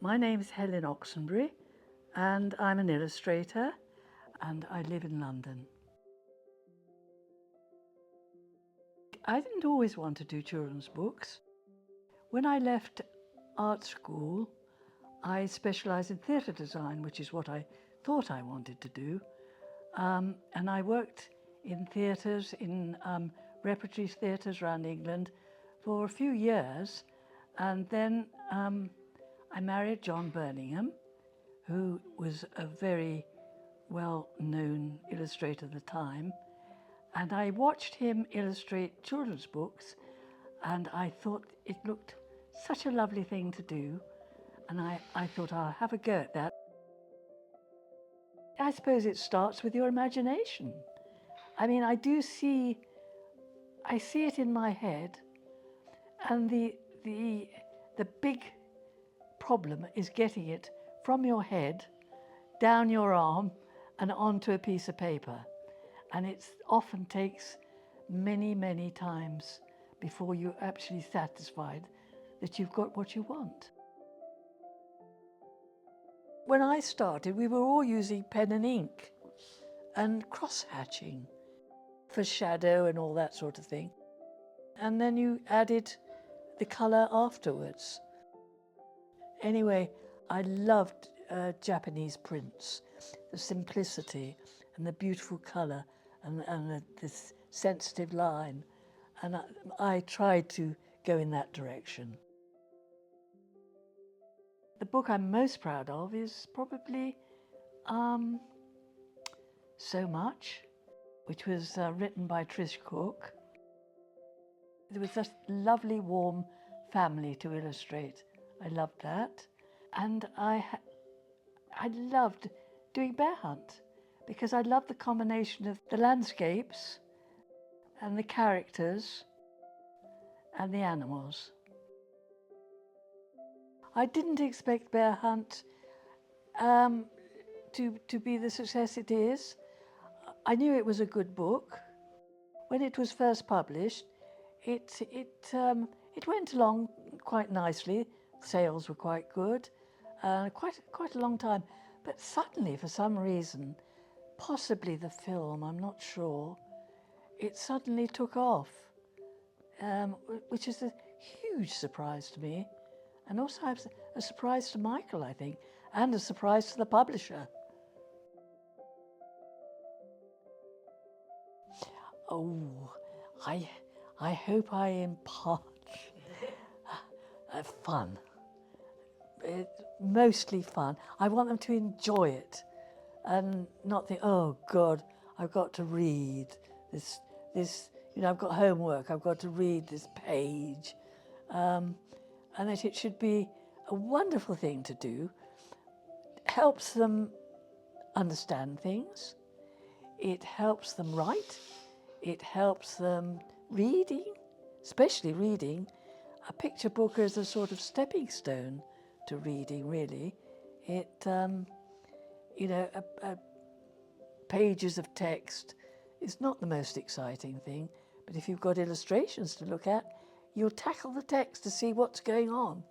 My name's Helen Oxenbury and I'm an illustrator and I live in London. I didn't always want to do children's books. When I left art school, I specialised in theatre design, which is what I thought I wanted to do. And I worked in theatres, in repertory theatres around England for a few years. And then I married John Birmingham, who was a very well-known illustrator at the time. And I watched him illustrate children's books, and I thought it looked such a lovely thing to do. And I thought I'll have a go at that. I suppose it starts with your imagination. I mean, I see it in my head, and the big problem is getting it from your head, down your arm, and onto a piece of paper. And it often takes many, many times before you're actually satisfied that you've got what you want. When I started, we were all using pen and ink and cross-hatching for shadow and all that sort of thing. And then you added the colour afterwards. Anyway, I loved Japanese prints, the simplicity and the beautiful colour and this sensitive line. And I tried to go in that direction. The book I'm most proud of is probably So Much, which was written by Trish Cook. There was a lovely, warm family to illustrate. I loved that. And I loved doing Bear Hunt because I loved the combination of the landscapes and the characters and the animals. I didn't expect Bear Hunt to be the success it is. I knew it was a good book. When it was first published, it went along quite nicely. Sales were quite good, quite a long time. But suddenly, for some reason, possibly the film, I'm not sure, it suddenly took off, which is a huge surprise to me. And also a surprise to Michael, I think, and a surprise to the publisher. Oh, I hope I impart fun. Mostly fun. I want them to enjoy it and not think, oh God, I've got to read this, I've got homework, I've got to read this page. And that it should be a wonderful thing to do. Helps them understand things. It helps them write. It helps them reading, especially reading. A picture book is a sort of stepping stone to reading, really. It, pages of text is not the most exciting thing, but if you've got illustrations to look at, you'll tackle the text to see what's going on.